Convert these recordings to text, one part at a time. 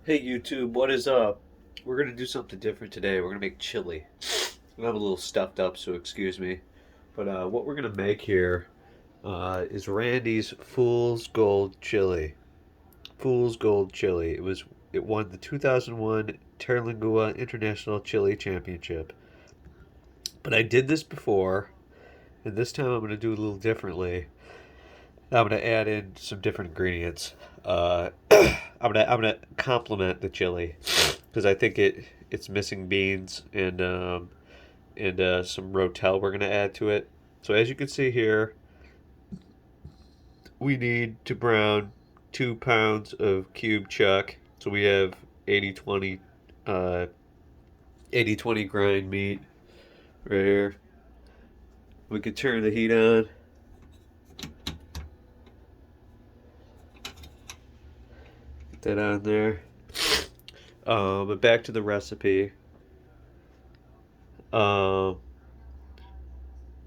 Hey YouTube, what is up? We're gonna do something different today. We're gonna make chili. I'm a little stuffed up, so excuse me. But what we're gonna make here is Randy's Fool's Gold Chili. Fool's Gold Chili. It won the 2001 Terlingua International Chili Championship. But I did this before, and this time I'm gonna do it a little differently. I'm gonna add in some different ingredients. I'm gonna complement the chili because I think it's missing beans and some rotel we're gonna add to it. So as you can see here, we need to brown 2 pounds of cube chuck. So we have 80-20 uh, 80-20 grind meat right here. We could turn the heat on. Get that on there. But back to the recipe. Um,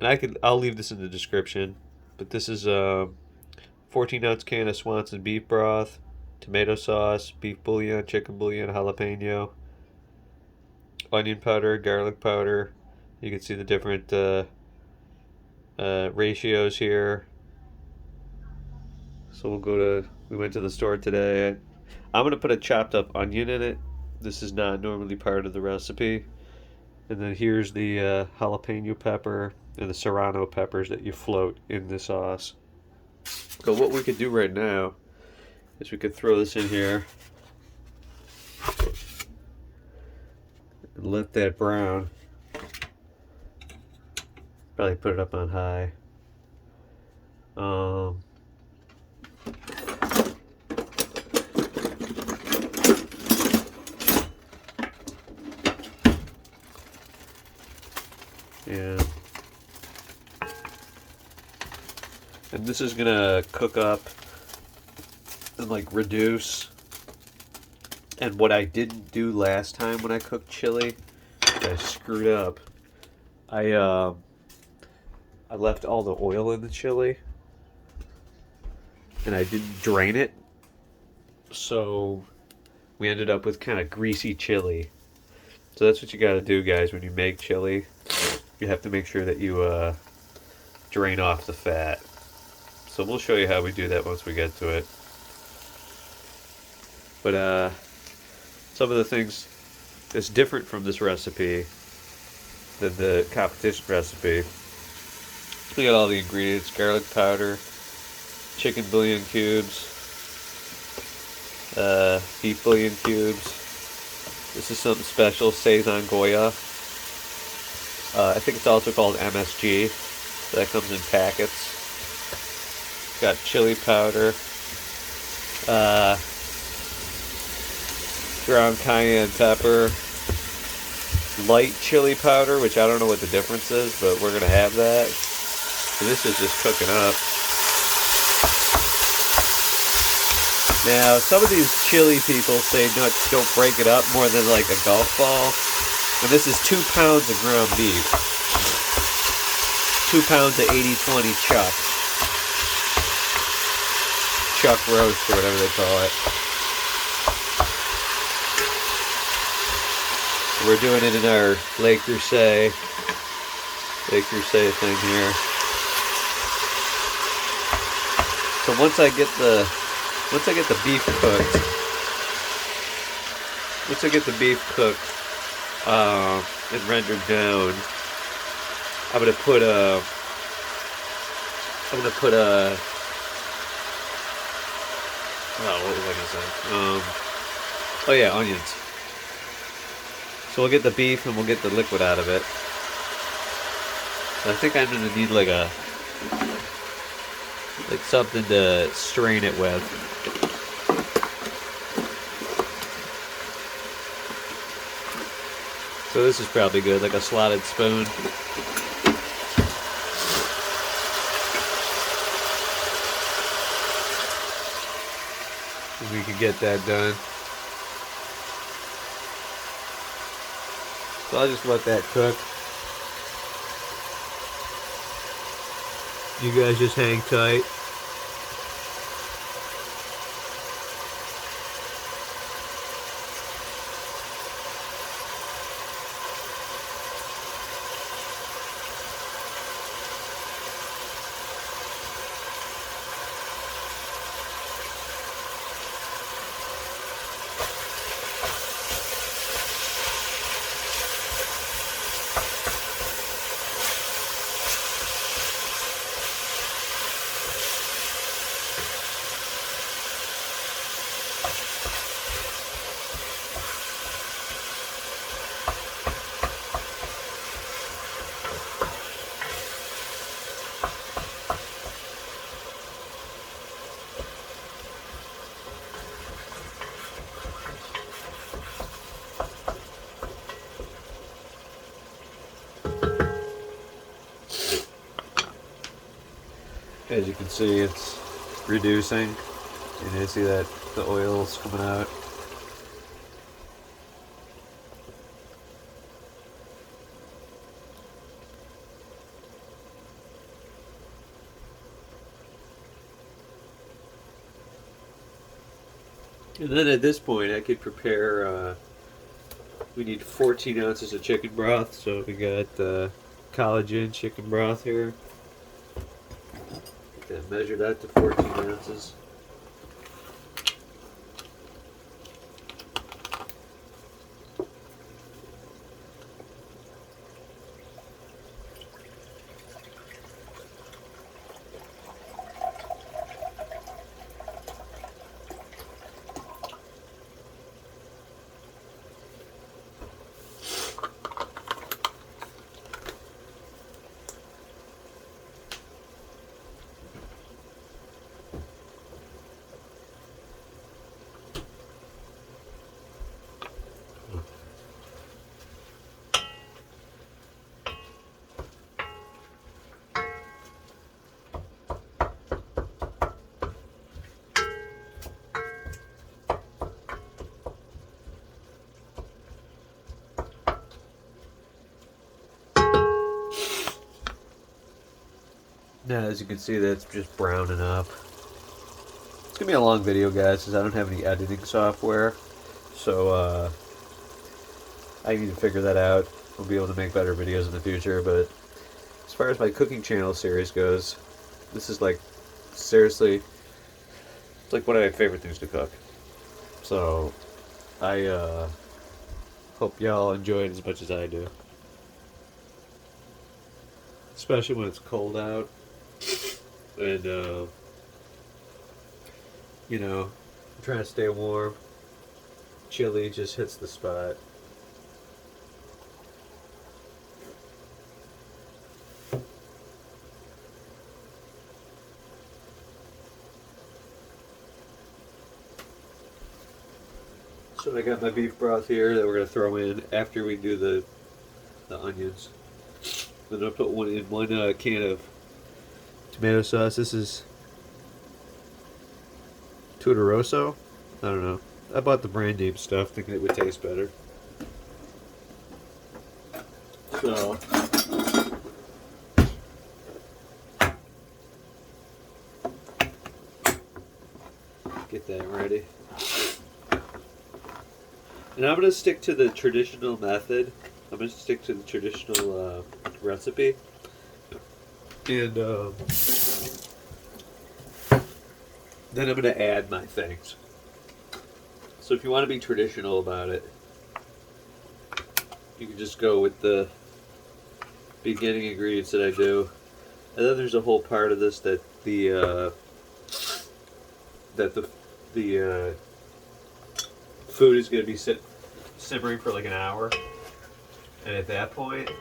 and I'll leave this in the description. But this is 14-ounce can of Swanson beef broth, tomato sauce, beef bouillon, chicken bouillon, jalapeno, onion powder, garlic powder. You can see the different ratios here. So we went to the store today. I'm going to put a chopped up onion in it. This is not normally part of the recipe. And then here's the jalapeno pepper and the Serrano peppers that you float in the sauce. So what we could do right now is we could throw this in here and let that brown. Probably put it up on high. And this is gonna cook up and like reduce. And what I didn't do last time when I cooked chili, I screwed up. I left all the oil in the chili, and I didn't drain it, so we ended up with kind of greasy chili. So that's what you got to do, guys, when you make chili. You have to make sure that you drain off the fat. So we'll show you how we do that once we get to it. But some of the things that's different from this recipe than the competition recipe. We got all the ingredients: garlic powder, chicken bouillon cubes, beef bouillon cubes. This is something special, Sazon Goya. I think it's also called MSG. So that comes in packets. Got chili powder, ground cayenne pepper, light chili powder, which I don't know what the difference is, but we're gonna have that. So this is just cooking up. Now, some of these chili people say no, don't break it up more than like a golf ball. And this is 2 pounds of ground beef. 2 pounds of 80-20 chuck. Chuck roast or whatever they call it. We're doing it in our Le Creuset thing here. So once I get the beef cooked, and rendered down, I'm gonna put what was I gonna say? Oh yeah, onions. So we'll get the beef and we'll get the liquid out of it. I think I'm gonna need like something to strain it with. So this is probably good, like a slotted spoon. We can get that done. So I'll just let that cook. You guys just hang tight. As you can see, it's reducing. And you see that the oil's coming out. And then at this point, I could prepare. We need 14 ounces of chicken broth, so we got collagen chicken broth here. Measure that to 14 ounces. Now, as you can see, that's just browning up. It's going to be a long video, guys, because I don't have any editing software. So, I need to figure that out. We'll be able to make better videos in the future. But as far as my cooking channel series goes, this is like, seriously, it's like one of my favorite things to cook. So, I hope y'all enjoy it as much as I do. Especially when it's cold out. And, you know, I'm trying to stay warm. Chili just hits the spot. So I got my beef broth here that we're going to throw in after we do the onions. Then I'll put one can of tomato sauce. This is Tutoroso. I don't know. I bought the brand name stuff thinking it would taste better. So get that ready. And I'm going to stick to the traditional method. I'm going to stick to the traditional recipe. And then I'm going to add my things. So if you want to be traditional about it, you can just go with the beginning ingredients that I do. And then there's a whole part of this that the food is going to be simmering for like an hour. And at that point,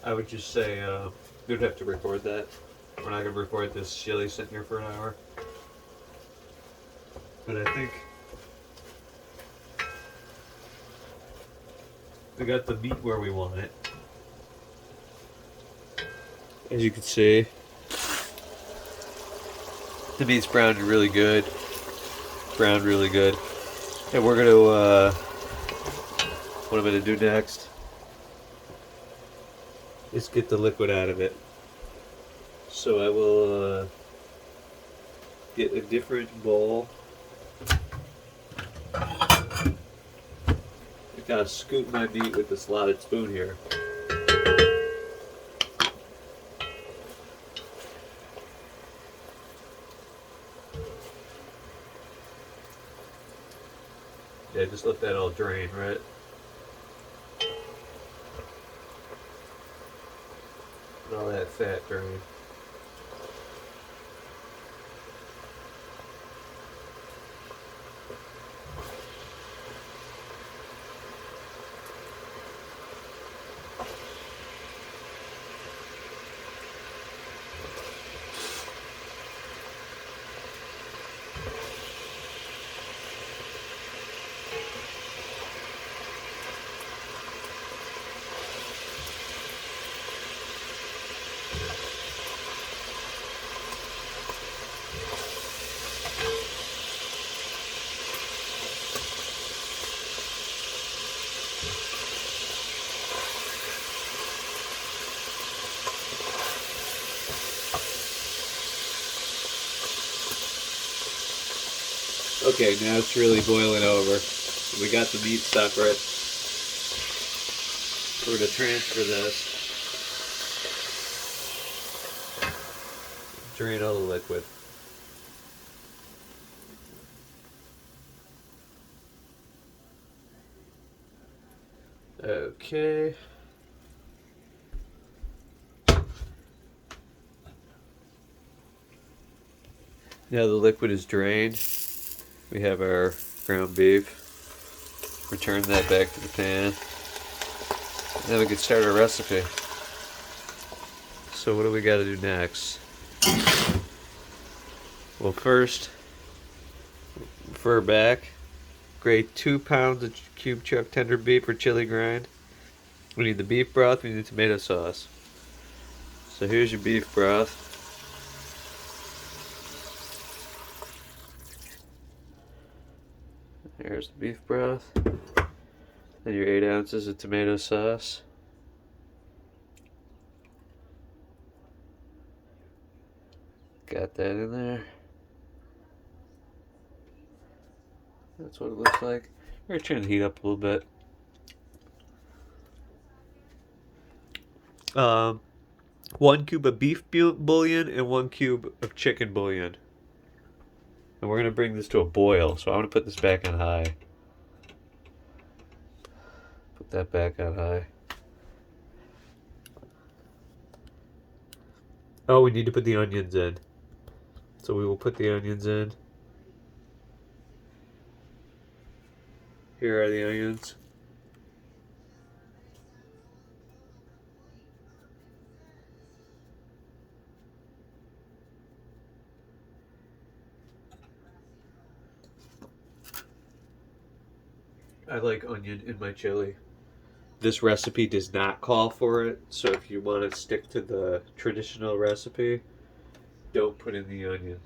I would just say, you'd have to record that. We're not going to record this chili sitting here for an hour. But I think we got the meat where we want it. As you can see, the meat's browned really good. Browned really good. And we're going to, what I'm going to do next is get the liquid out of it. So I will get a different bowl. I gotta scoop my meat with the slotted spoon here. Yeah, just let that all drain, right? Let all that fat drain. Okay, now it's really boiling over. We got the meat separate. We're going to transfer this. Drain all the liquid. Okay. Now the liquid is drained. We have our ground beef. Return that back to the pan. And then we can start our recipe. So what do we got to do next? Well, first, fur back. Grate 2 pounds of cube chuck tender beef for chili grind. We need the beef broth. We need tomato sauce. So here's your beef broth. There's the beef broth. Then your 8 ounces of tomato sauce. Got that in there. That's what it looks like. We're trying to heat up a little bit. 1 cube of beef bouillon and 1 cube of chicken bouillon. And we're going to bring this to a boil, so I'm going to put this back on high. Put that back on high. Oh, we need to put the onions in. So we will put the onions in. Here are the onions. I like onion in my chili. This recipe does not call for it, so if you want to stick to the traditional recipe, don't put in the onion.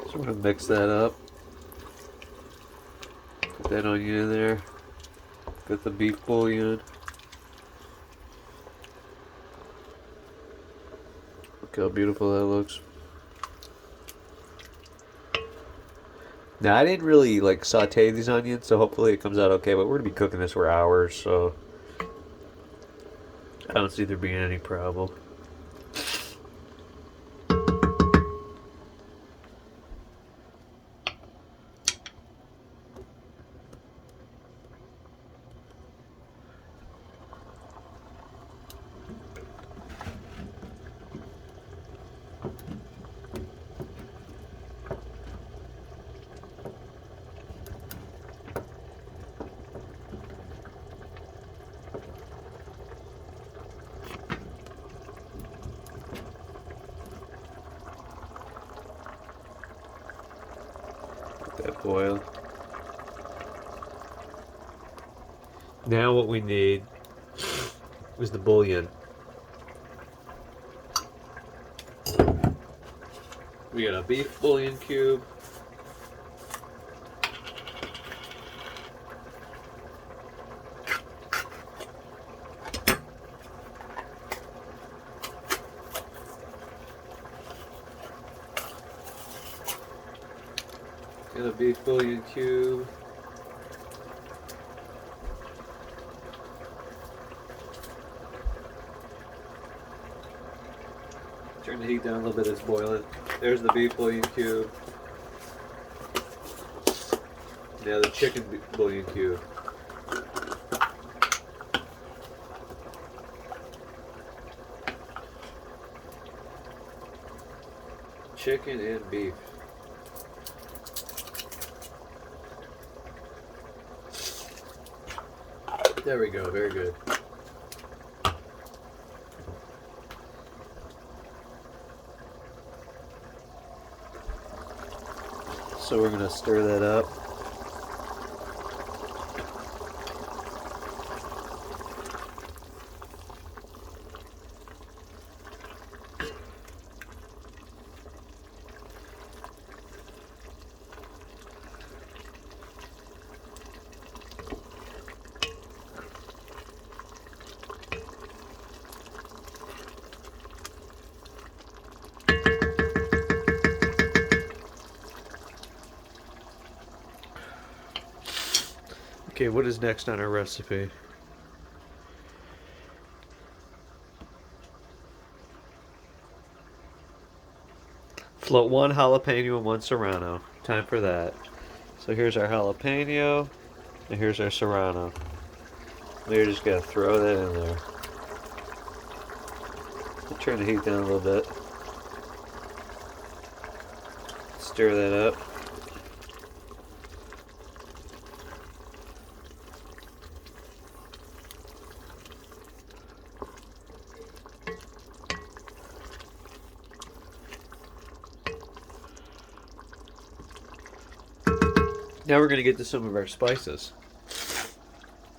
So I'm going to mix that up. Put that onion in there. Put the beef bouillon. Look how beautiful that looks. Now I didn't really like saute these onions, so hopefully it comes out okay, but we're going to be cooking this for hours, so I don't see there being any problem. That boil. Now what we need is the bouillon. We got a beef bouillon cube. And a beef bouillon cube. Turn the heat down a little bit, it's boiling. There's the beef bouillon cube. Now the chicken bouillon cube. Chicken and beef. There we go, very good. so we're going to stir that up. Okay, what is next on our recipe? Float 1 jalapeno and 1 serrano. Time for that. So here's our jalapeno, and here's our serrano. We're just gonna throw that in there. I'll turn the heat down a little bit. Stir that up. Now we're going to get to some of our spices.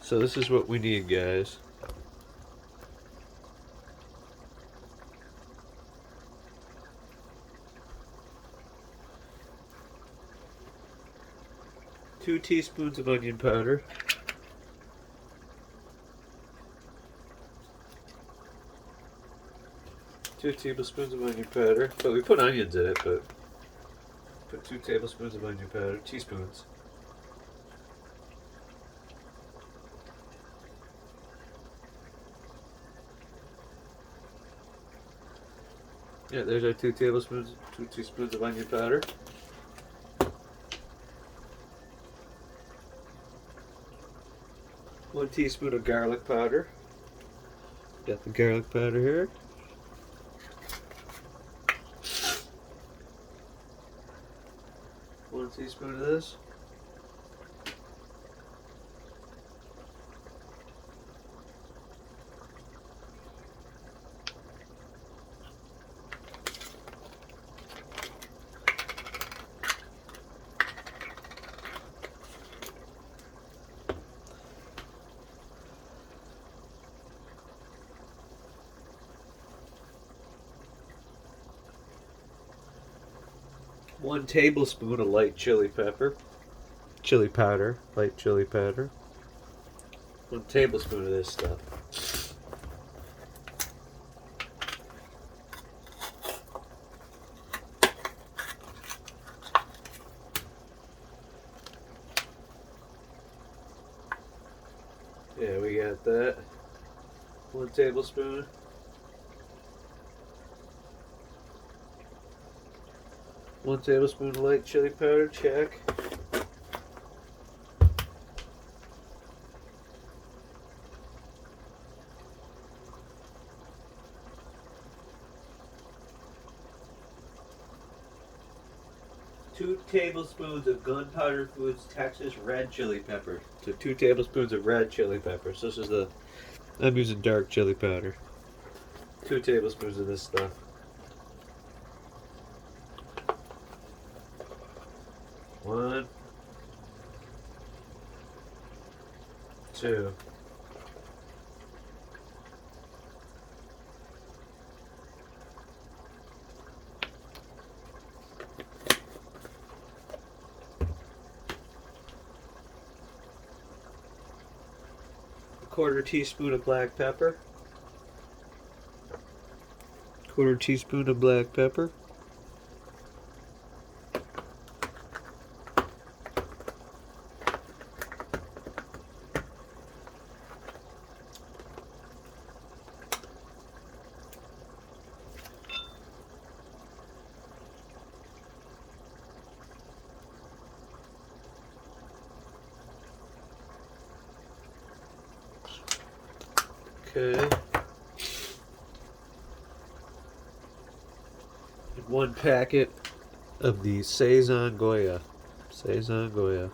So this is what we need, guys. Two teaspoons of onion powder. 2 tablespoons of onion powder. But we put onions in it, but put 2 tablespoons of onion powder, teaspoons. Yeah, there's our 2 teaspoons of onion powder. One teaspoon of garlic powder. Got the garlic powder here. One teaspoon of this. One tablespoon of light chili powder, light chili powder. 1 tablespoon of this stuff. Yeah, we got that. 1 tablespoon. One tablespoon of light chili powder, check. Two tablespoons of Gunpowder Foods Texas red chili pepper. So 2 tablespoons of red chili pepper. So this is I'm using dark chili powder. 2 tablespoons of this stuff. 1, 2. A 1/4 teaspoon of black pepper. 1/4 teaspoon of black pepper. Okay. And 1 packet of the Sazon Goya. Sazon Goya.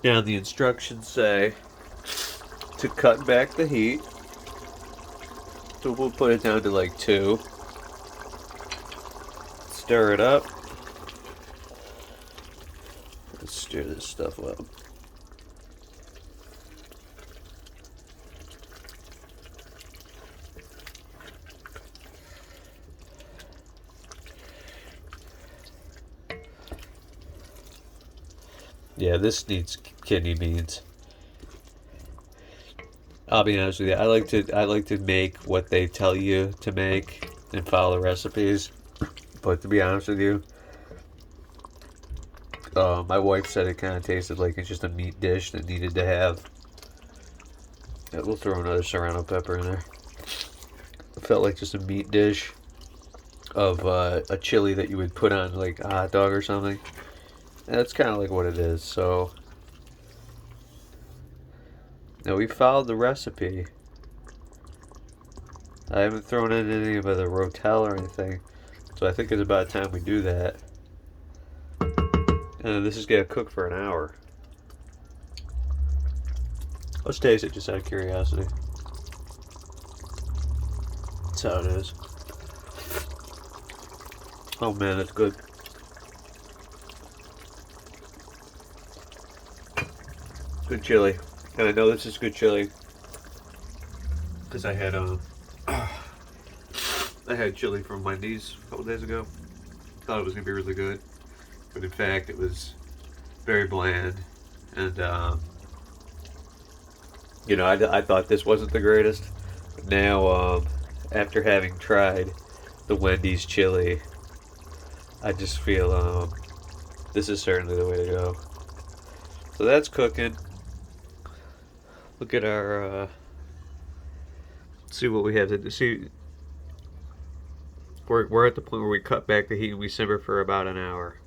Now the instructions say to cut back the heat. So we'll put it down to like 2. Stir it up. Let's stir this stuff up. Yeah, this needs kidney beans. I'll be honest with you. I like to make what they tell you to make and follow the recipes. But to be honest with you, my wife said it kind of tasted like it's just a meat dish that needed to have. Yeah, we'll throw another Serrano pepper in there. It felt like just a meat dish of a chili that you would put on like a hot dog or something. And that's kind of like what it is. So now we followed the recipe. I haven't thrown in any of the rotel or anything, so I think it's about time we do that. And this is gonna cook for an hour. Let's taste it just out of curiosity. That's how it is. Oh man, that's good. Good chili. And I know this is good chili because I had chili from Wendy's a couple days ago. Thought it was gonna be really good, but in fact it was very bland. And you know, I thought this wasn't the greatest. But now, after having tried the Wendy's chili, I just feel this is certainly the way to go. So that's cooking. Look at our, see what we have to do. See, we're at the point where we cut back the heat and we simmer for about an hour.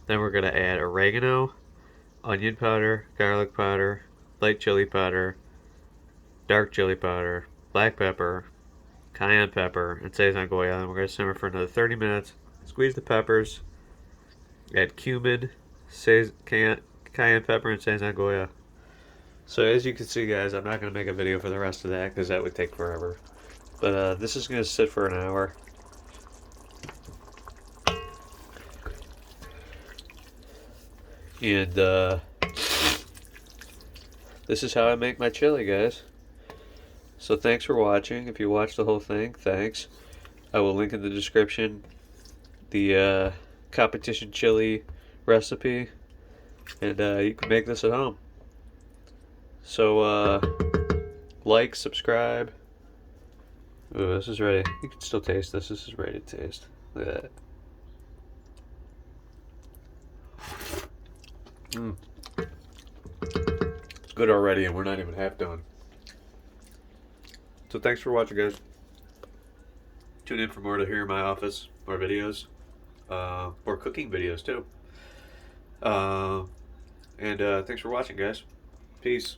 Then we're going to add oregano, onion powder, garlic powder, light chili powder, dark chili powder, black pepper, cayenne pepper, and Sazon Goya. And we're going to simmer for another 30 minutes. Squeeze the peppers, add cumin, cayenne pepper, and Sazon Goya. So as you can see, guys, I'm not going to make a video for the rest of that because that would take forever. But this is going to sit for an hour. And this is how I make my chili, guys. So thanks for watching. If you watched the whole thing, thanks. I will link in the description the competition chili recipe. And you can make this at home. So, like, subscribe. Ooh, this is ready. You can still taste this. This is ready to taste. Look at that. It's good already, and we're not even half done. So thanks for watching, guys. Tune in for more to hear in my office, more videos, more cooking videos, too. And thanks for watching, guys. Peace.